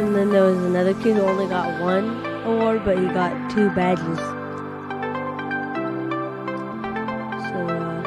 And then there was another kid who only got one award, but he got 2 badges. So, okay.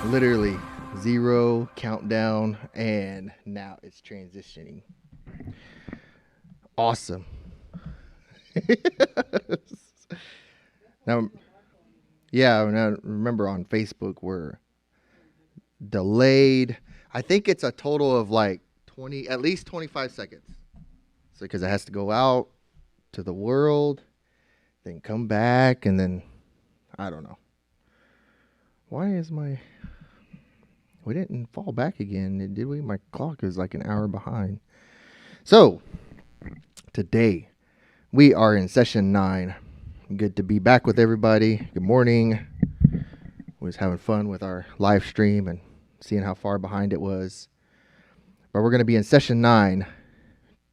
Literally 0 countdown, and now it's transitioning. Awesome. Now, remember on Facebook we're delayed. I think it's a total of like 20, at least 25 seconds. So because it has to go out to the world, then come back, and then I don't know. Why is we didn't fall back again, did we? My clock is like an hour behind. So, today, we are in session 9. Good to be back with everybody. Good morning. We was having fun with our live stream and seeing how far behind it was. But we're going to be in session 9,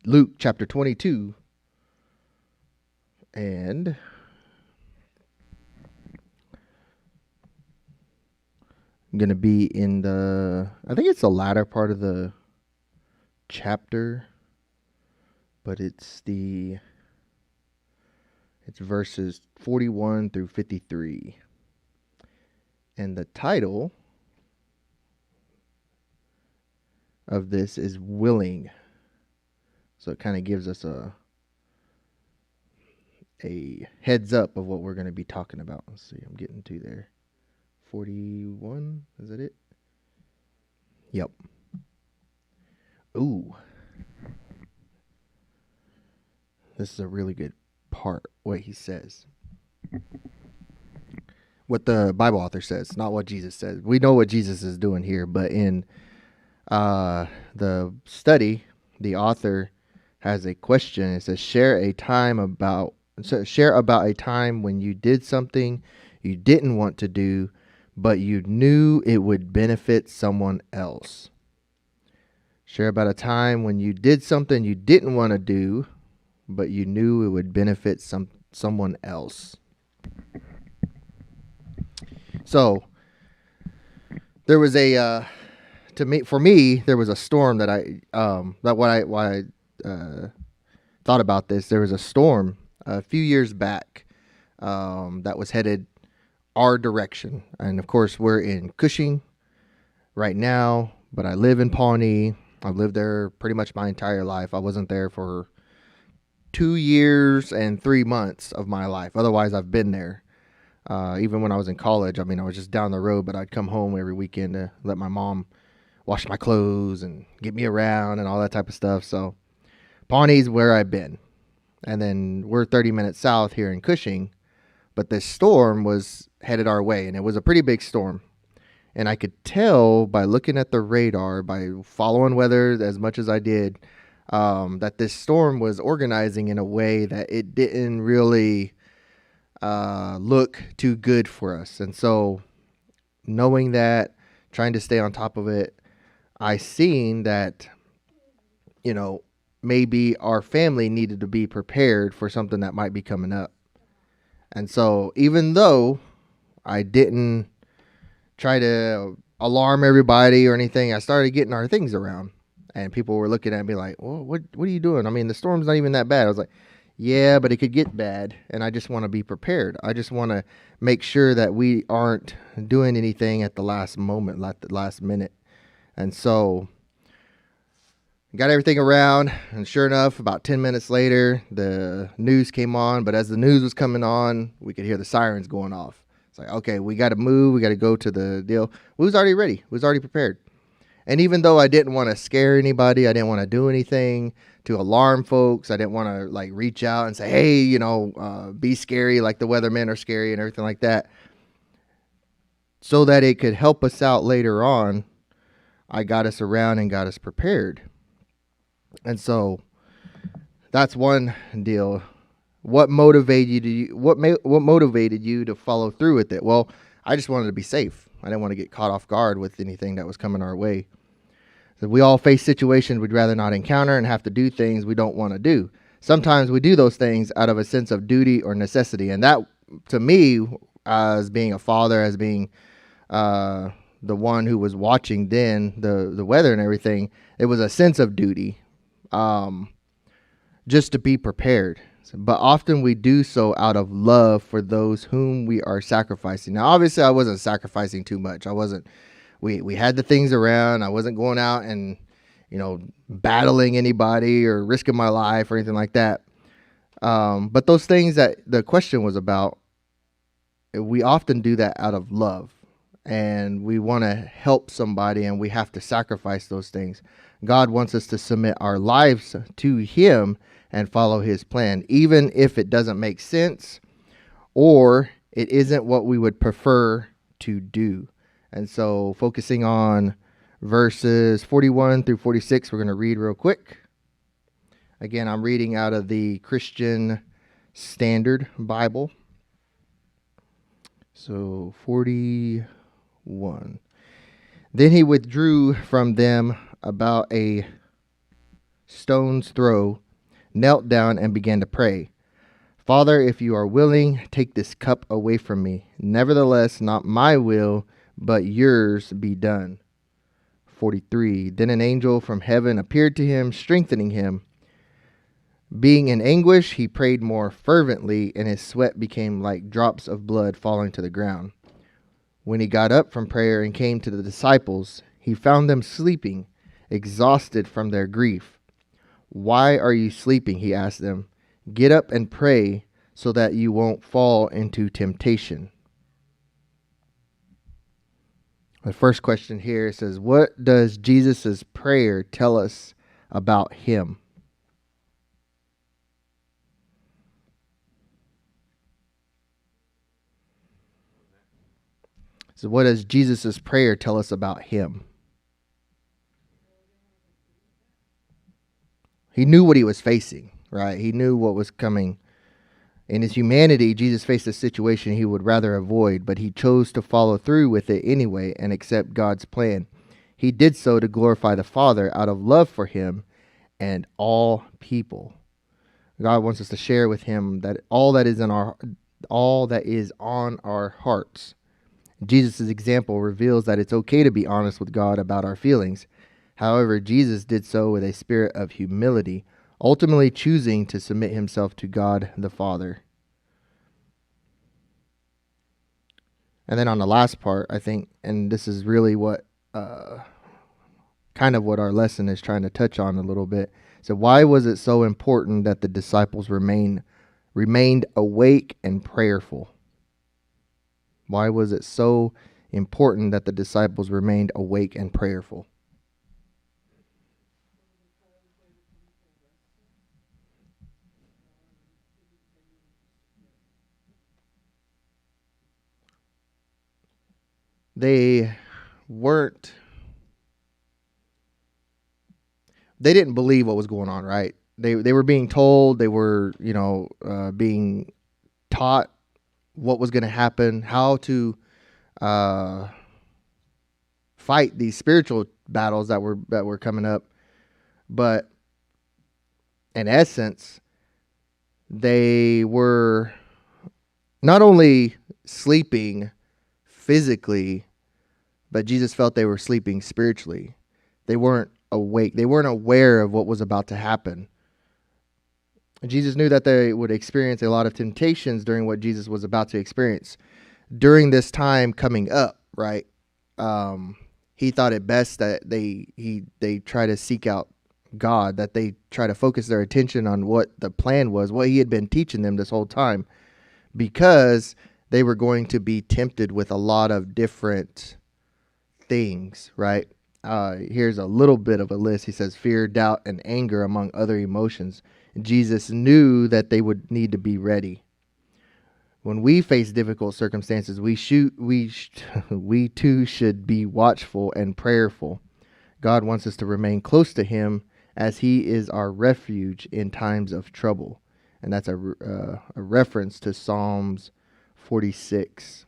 Luke chapter 22. And I'm going to be in I think it's the latter part of the chapter, but it's verses 41 through 53. And the title of this is Willing. So it kind of gives us a heads up of what we're going to be talking about. Let's see, I'm getting to there. 41, is that it? Yep. Ooh. This is a really good part, what he says. What the Bible author says, not what Jesus says. We know what Jesus is doing here, but in the study, the author has a question. It says, share about a time when you did something you didn't want to do, but you knew it would benefit someone else. Share about a time when you did something you didn't want to do, but you knew it would benefit someone else. So there was a for me there was a storm that why I thought about this. There was a storm a few years back that was headed our direction, and of course we're in Cushing right now, but I live in Pawnee. I've lived there pretty much my entire life. I wasn't there for 2 years and 3 months of my life. Otherwise, I've been there. Even when I was in college, I mean, I was just down the road, but I'd come home every weekend to let my mom wash my clothes and get me around and all that type of stuff. So Pawnee's where I've been. And then we're 30 minutes south here in Cushing, but this storm was headed our way, and it was a pretty big storm. And I could tell by looking at the radar, by following weather as much as I did, that this storm was organizing in a way that it didn't really look too good for us. And so knowing that, trying to stay on top of it, I seen that, maybe our family needed to be prepared for something that might be coming up. And so even though I didn't try to alarm everybody or anything, I started getting our things around, and people were looking at me like, well, what are you doing? I mean, the storm's not even that bad. I was like, yeah, but it could get bad, and I just want to be prepared. I just want to make sure that we aren't doing anything at the last moment, like the last minute. And so got everything around, and sure enough, about 10 minutes later, the news came on. But as the news was coming on, we could hear the sirens going off. It's like, okay, we got to move. We got to go to the deal. We was already ready. We was already prepared. And even though I didn't want to scare anybody, I didn't want to do anything to alarm folks. I didn't want to reach out and say, hey, be scary like the weathermen are scary and everything like that. So that it could help us out later on, I got us around and got us prepared. And so that's one deal. What motivated you? What motivated you to follow through with it? Well, I just wanted to be safe. I didn't want to get caught off guard with anything that was coming our way. So we all face situations we'd rather not encounter and have to do things we don't want to do. Sometimes we do those things out of a sense of duty or necessity. And that, to me, as being a father, as being the one who was watching then the weather and everything, it was a sense of duty, just to be prepared. But often we do so out of love for those whom we are sacrificing. Now, obviously, I wasn't sacrificing too much. I wasn't. We had the things around. I wasn't going out and, battling anybody or risking my life or anything like that. But those things that the question was about, we often do that out of love. And we want to help somebody, and we have to sacrifice those things. God wants us to submit our lives to Him and follow His plan, even if it doesn't make sense or it isn't what we would prefer to do. And so focusing on verses 41 through 46, we're going to read real quick. Again, I'm reading out of the Christian Standard Bible. So 41. Then he withdrew from them about a stone's throw, knelt down and began to pray. Father, if you are willing, take this cup away from me. Nevertheless, not my will, but yours be done. 43. Then an angel from heaven appeared to him, strengthening him. Being in anguish, he prayed more fervently, and his sweat became like drops of blood falling to the ground. When he got up from prayer and came to the disciples, he found them sleeping, exhausted from their grief. Why are you sleeping? He asked them. Get up and pray so that you won't fall into temptation. The first question here says, what does Jesus' prayer tell us about Him? So what does Jesus' prayer tell us about Him? He knew what he was facing, right? He knew what was coming In his humanity, Jesus faced a situation he would rather avoid, but he chose to follow through with it anyway and accept God's plan. He did so to glorify the Father out of love for him and all people. God wants us to share with him that all that is on our hearts. Jesus' example reveals that it's okay to be honest with God about our feelings. However, Jesus did so with a spirit of humility, ultimately choosing to submit himself to God the Father. And then on the last part, I think, and this is really what kind of what our lesson is trying to touch on a little bit. So why was it so important that the disciples remained awake and prayerful? Why was it so important that the disciples remained awake and prayerful? They didn't believe what was going on, right? They were being told, they were, being taught what was going to happen, how to fight these spiritual battles that were coming up. But in essence, they were not only sleeping physically, but Jesus felt they were sleeping spiritually. They weren't awake. They weren't aware of what was about to happen. Jesus knew that they would experience a lot of temptations during what Jesus was about to experience. During this time coming up, right? He thought it best that they try to seek out God, that they try to focus their attention on what the plan was, what he had been teaching them this whole time, because they were going to be tempted with a lot of different things, right? Here's a little bit of a list. He says fear, doubt, and anger among other emotions. Jesus knew that they would need to be ready. When we face difficult circumstances, we too should be watchful and prayerful. God wants us to remain close to him as he is our refuge in times of trouble. And that's a reference to Psalms 46.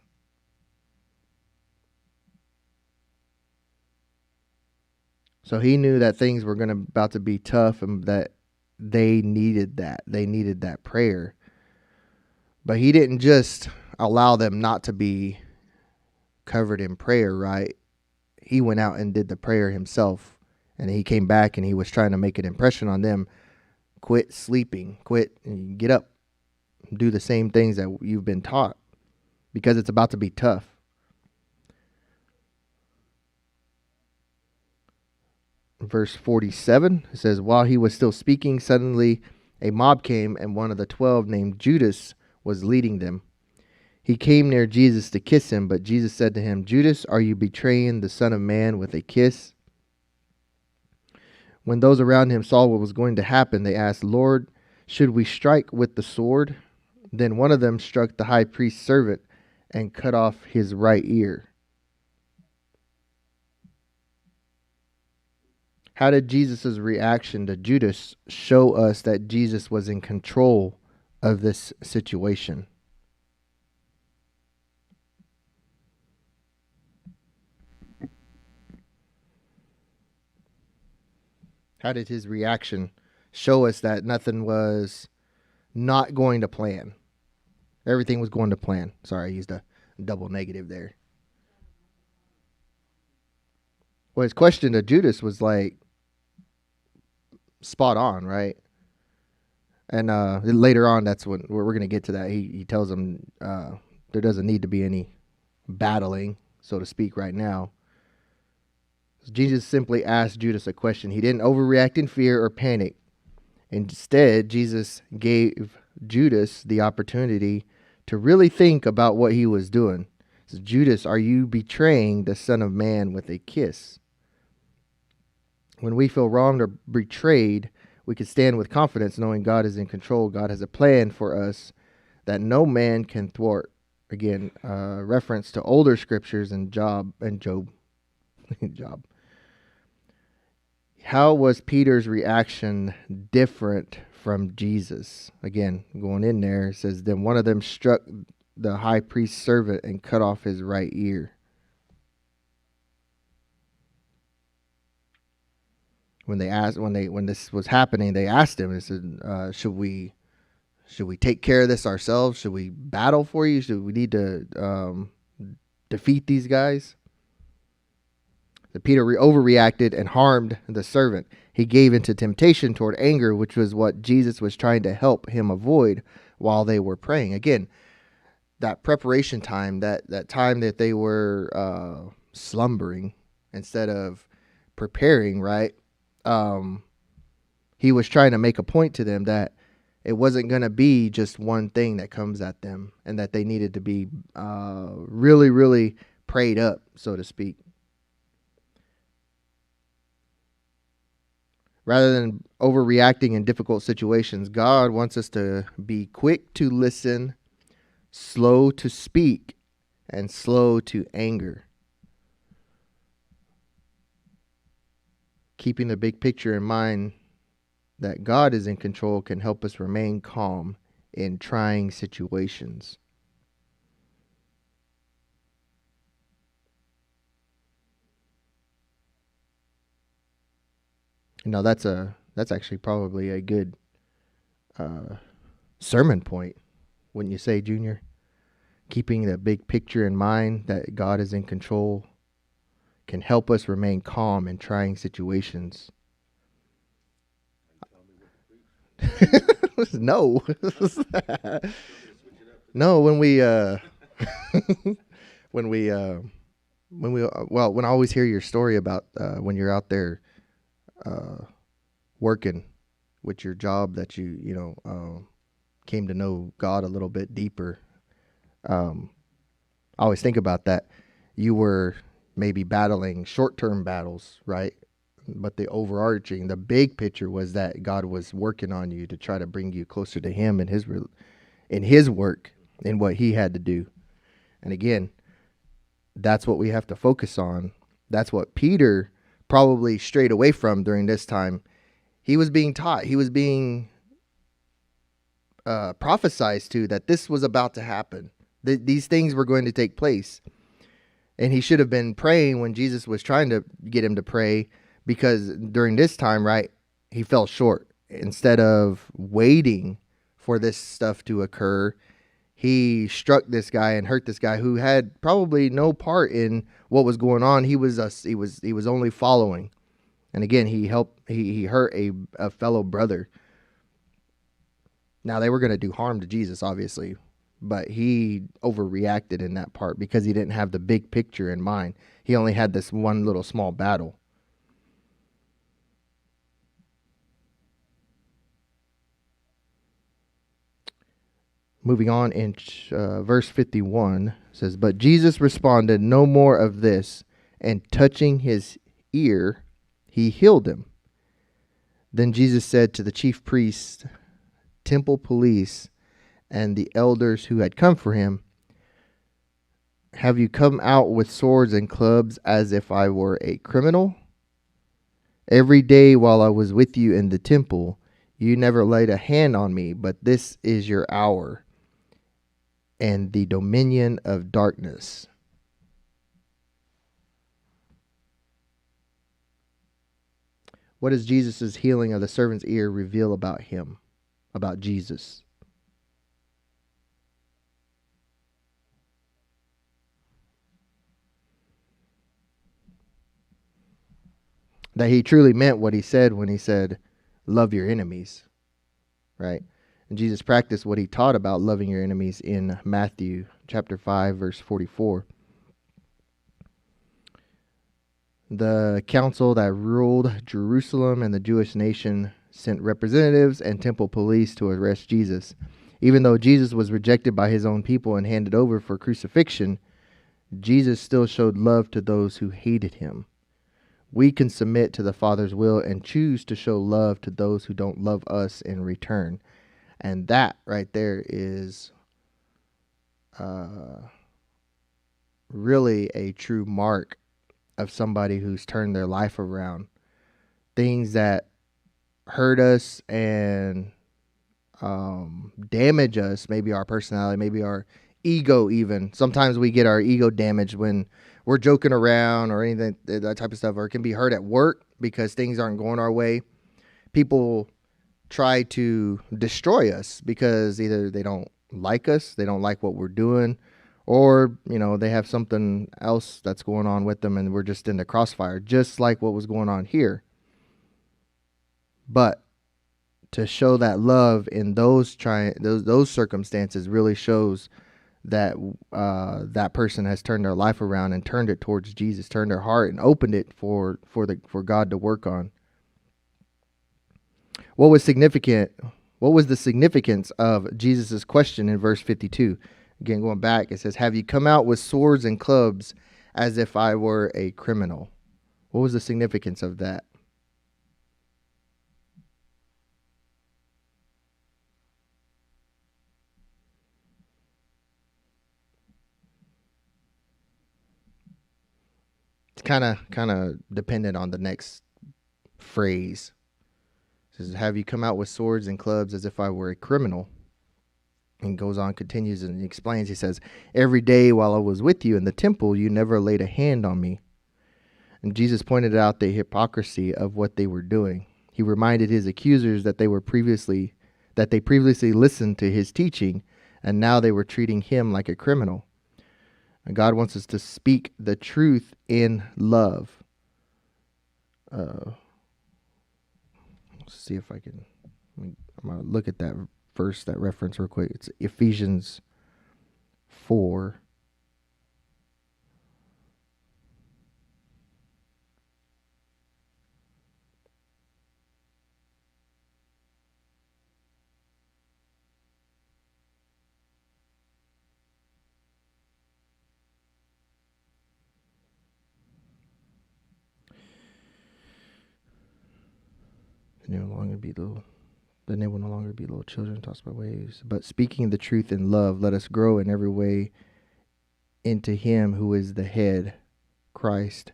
So he knew that things were about to be tough and that they needed that. They needed that prayer. But he didn't just allow them not to be covered in prayer, right? He went out and did the prayer himself. And he came back and he was trying to make an impression on them. Quit sleeping. Get up. Do the same things that you've been taught, because it's about to be tough. Verse 47, it says, while he was still speaking, suddenly a mob came, and one of the 12, named Judas, was leading them. He came near Jesus to kiss him, but Jesus said to him, Judas, are you betraying the Son of Man with a kiss? When those around him saw what was going to happen, they asked, Lord, should we strike with the sword? Then one of them struck the high priest's servant and cut off his right ear. How did Jesus' reaction to Judas show us that Jesus was in control of this situation? How did his reaction show us that nothing was not going to plan? Everything was going to plan. Sorry, I used a double negative there. Well, his question to Judas was like spot on, right? And later on, that's when we're going to get to that. He tells him there doesn't need to be any battling, so to speak, right now. Jesus simply asked Judas a question. He didn't overreact in fear or panic. Instead, Jesus gave Judas the opportunity to really think about what he was doing. He says, Judas, are you betraying the Son of Man with a kiss? When we feel wronged or betrayed, we can stand with confidence knowing God is in control. God has a plan for us that no man can thwart. Again, reference to older scriptures and Job. How was Peter's reaction different from Jesus. Again, going in there, it says, then one of them struck the high priest's servant and cut off his right ear. When this was happening, they asked him, they said, should we take care of this ourselves? Should we battle for you? Should we need to defeat these guys? The Peter overreacted and harmed the servant. He gave into temptation toward anger, which was what Jesus was trying to help him avoid while they were praying. Again, that preparation time, that time that they were slumbering instead of preparing, right? He was trying to make a point to them that it wasn't going to be just one thing that comes at them, and that they needed to be really, really prayed up, so to speak. Rather than overreacting in difficult situations, God wants us to be quick to listen, slow to speak, and slow to anger. Keeping the big picture in mind that God is in control can help us remain calm in trying situations. That's actually probably a good sermon point, wouldn't you say, Junior? Keeping the big picture in mind that God is in control can help us remain calm in trying situations. No. No, when I always hear your story about when you're out there working with your job, that you came to know God a little bit deeper. I always think about that. You were maybe battling short-term battles, right? But the big picture was that God was working on you to try to bring you closer to Him in His work, in what He had to do. And again, that's what we have to focus on. That's what Peter probably strayed away from during this time. He was being taught, he was being prophesied to, that this was about to happen. These things were going to take place. And he should have been praying when Jesus was trying to get him to pray, because during this time, right, he fell short. Instead of waiting for this stuff to occur, he struck this guy and hurt this guy who had probably no part in what was going on. He was only following. And again, he hurt a fellow brother. Now, they were going to do harm to Jesus, obviously, but he overreacted in that part because he didn't have the big picture in mind. He only had this one little small battle. Moving on in verse 51, says, but Jesus responded, no more of this, and touching his ear, he healed him. Then Jesus said to the chief priests, temple police, and the elders who had come for him, have you come out with swords and clubs as if I were a criminal? Every day while I was with you in the temple, you never laid a hand on me, but this is your hour and the dominion of darkness. What does Jesus' healing of the servant's ear reveal about him, about Jesus? That he truly meant what he said when he said, love your enemies, right? And Jesus practiced what he taught about loving your enemies in Matthew chapter 5, verse 44. The council that ruled Jerusalem and the Jewish nation sent representatives and temple police to arrest Jesus. Even though Jesus was rejected by his own people and handed over for crucifixion, Jesus still showed love to those who hated him. We can submit to the Father's will and choose to show love to those who don't love us in return. And that right there is really a true mark of somebody who's turned their life around. Things that hurt us and damage us, maybe our personality, maybe our ego even. Sometimes we get our ego damaged when we're joking around or anything, that type of stuff, or it can be hurt at work because things aren't going our way. People try to destroy us because either they don't like us, they don't like what we're doing, or, they have something else that's going on with them and we're just in the crossfire, just like what was going on here. But to show that love in those circumstances really shows that that person has turned their life around and turned it towards Jesus, turned their heart and opened it for God to work on. What was significant? What was the significance of Jesus' question in verse 52? Again, going back, it says, "Have you come out with swords and clubs as if I were a criminal?" What was the significance of that? It's kind of dependent on the next phrase. It says, "Have you come out with swords and clubs as if I were a criminal?" And goes on, continues, and he explains. He says, "Every day while I was with you in the temple, you never laid a hand on me." And Jesus pointed out the hypocrisy of what they were doing. He reminded his accusers that they previously listened to his teaching, and now they were treating him like a criminal. And God wants us to speak the truth in love. Let's see if I'm going to look at that verse, that reference real quick. It's Ephesians 4. They will no longer be little children tossed by waves, but speaking the truth in love, let us grow in every way into him who is the head, Christ,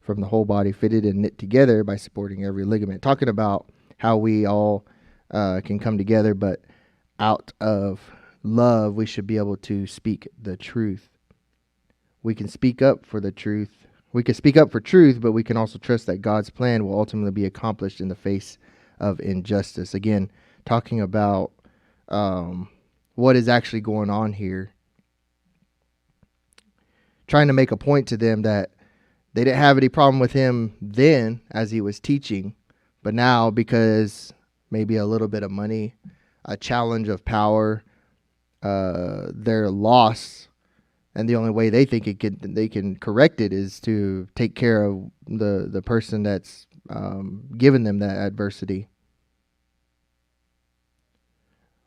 from the whole body, fitted and knit together by supporting every ligament. Talking about how we all can come together, but out of love, we should be able to speak the truth. We can speak up for the truth. We can speak up for truth, but we can also trust that God's plan will ultimately be accomplished in the face of injustice. Again, talking about what is actually going on here. Trying to make a point to them that they didn't have any problem with him then as he was teaching, but now because maybe a little bit of money, a challenge of power, they're lost, and the only way they think they can correct it is to take care of the person that's given them that adversity.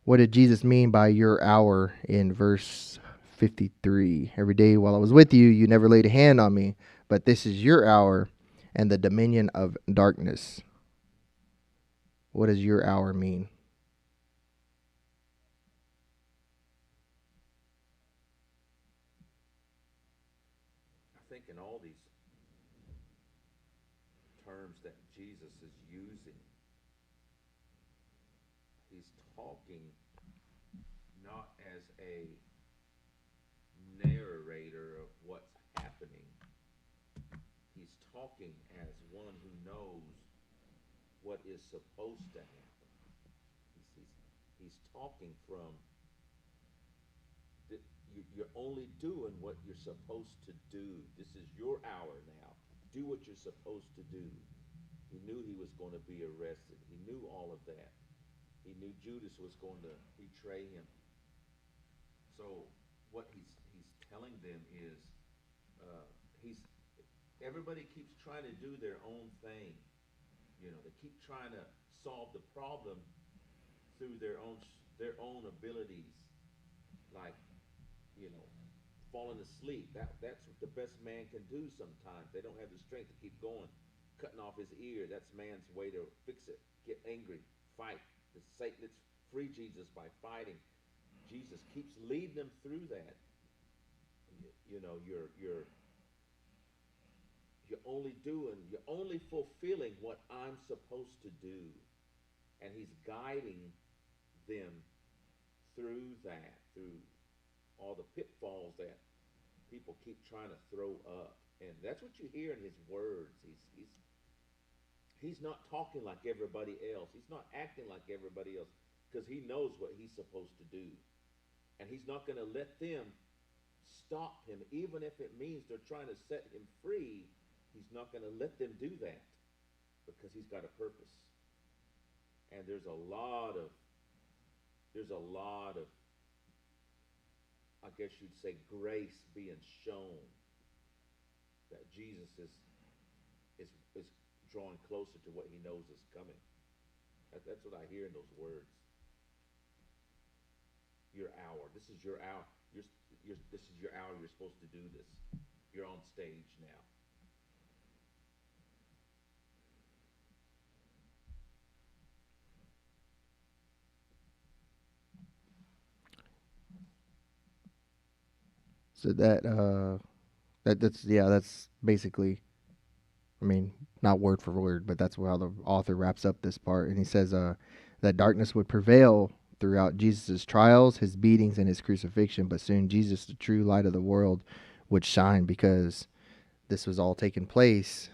What did Jesus mean by your hour in verse 53? Every day while I was with you, you never laid a hand on me, but this is your hour and the dominion of darkness. What does your hour mean? I think in all these terms that Jesus is using, he's talking not as a narrator of what's happening. He's talking as one who knows what is supposed to happen. He's talking from you're only doing what you're supposed to do. This is your hour now. Do what you're supposed to do. He knew he was going to be arrested. He knew all of that. He knew Judas was going to betray him. So what he's telling them is he's everybody keeps trying to do their own thing. They keep trying to solve the problem through their own abilities, like falling asleep. That's what the best man can do sometimes. They don't have the strength to keep going. Cutting off his ear, that's man's way to fix it. Get angry, fight. Let's free Jesus by fighting. Jesus keeps leading them through that. You're only fulfilling what I'm supposed to do. And he's guiding them through that, through all the pitfalls that people keep trying to throw up. And that's what you hear in his words. He's not talking like everybody else. He's not acting like everybody else because he knows what he's supposed to do. And he's not going to let them stop him, even if it means they're trying to set him free. He's not going to let them do that because he's got a purpose. And there's a lot of I guess you'd say grace being shown that Jesus is drawing closer to what he knows is coming. That's what I hear in those words. Your hour. This is your hour. This is your hour. You're supposed to do this. You're on stage now. So that's basically, I mean, not word for word, but that's how the author wraps up this part. And he says that darkness would prevail throughout Jesus' trials, his beatings, and his crucifixion, but soon Jesus, the true light of the world, would shine, because this was all taking place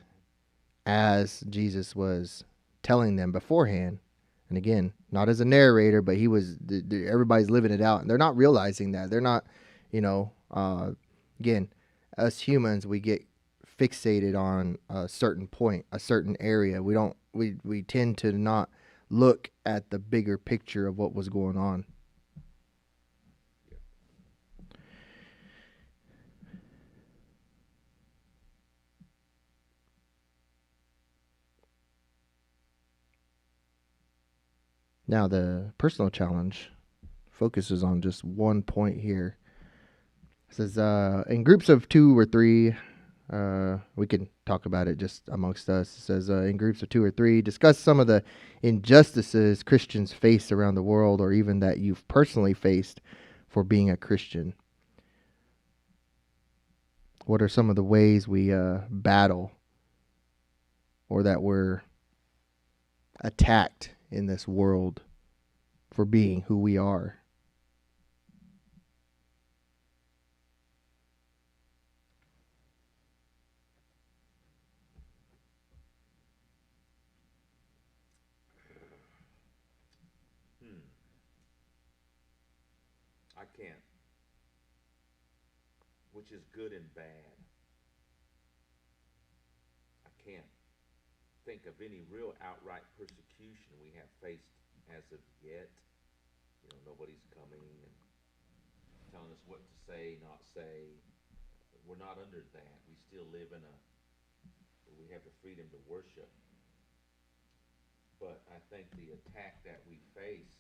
as Jesus was telling them beforehand. And again, not as a narrator, but everybody's living it out, and they're not realizing that. They're not, again, us humans, we get fixated on a certain point, a certain area. We tend to not look at the bigger picture of what was going on. Now, the personal challenge focuses on just one point here. It says, in groups of 2 or 3, we can talk about it just amongst us. It says, in groups of 2 or 3, discuss some of the injustices Christians face around the world, or even that you've personally faced for being a Christian. What are some of the ways we battle, or that we're attacked in this world for being who we are? I can't. Which is good and bad. I can't think of any real outright persecution we have faced as of yet. Nobody's coming and telling us what to say, not say. We're not under that. We still live we have the freedom to worship. But I think the attack that we face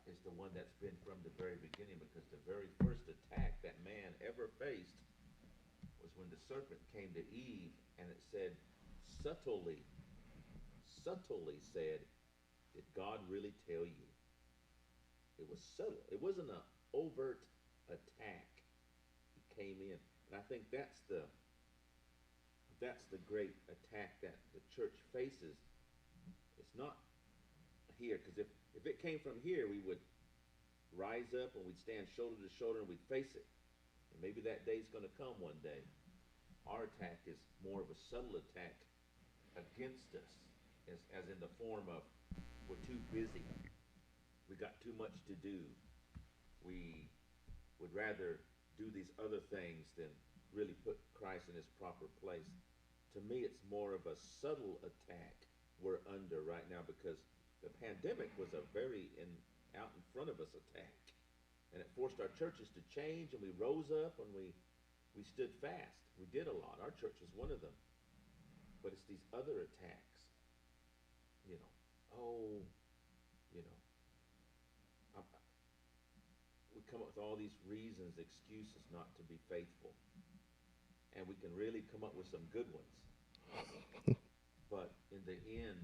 is the one that's been from the very beginning, because the very first attack that man ever faced was when the serpent came to Eve and it said, subtly said, did God really tell you? It was subtle. It wasn't an overt attack. He came in. And I think that's the great attack that the church faces. It's not here, because if it came from here, we would rise up and we'd stand shoulder to shoulder and we'd face it. And maybe that day's going to come one day. Our attack is more of a subtle attack against us, as in the form of, we're too busy. We got too much to do. We would rather do these other things than really put Christ in his proper place. To me, it's more of a subtle attack we're under right now, because the pandemic was a very out in front of us attack. And it forced our churches to change, and we rose up and we stood fast. We did a lot. Our church was one of them. But it's these other attacks. We come up with all these reasons, excuses not to be faithful. And we can really come up with some good ones. But in the end,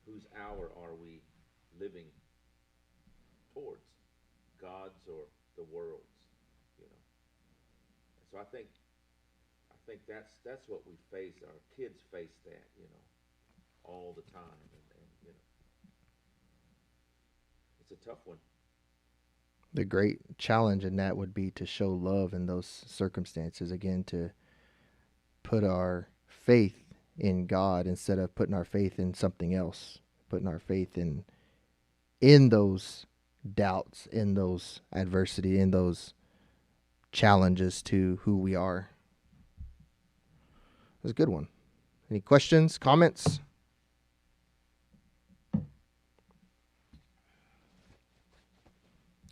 whose hour are we living towards? God's or the world's? And so I think that's what we face. Our kids face that, all the time, and It's a tough one. The great challenge in that would be to show love in those circumstances. Again, to put our faith in God instead of putting our faith in something else, putting our faith in those doubts, in those adversity, in those challenges to who we are. It was a good one. Any questions, comments?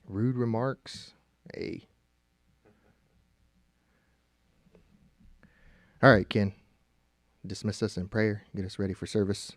Rude remarks? Hey. All right, Ken. Dismiss us in prayer. Get us ready for service.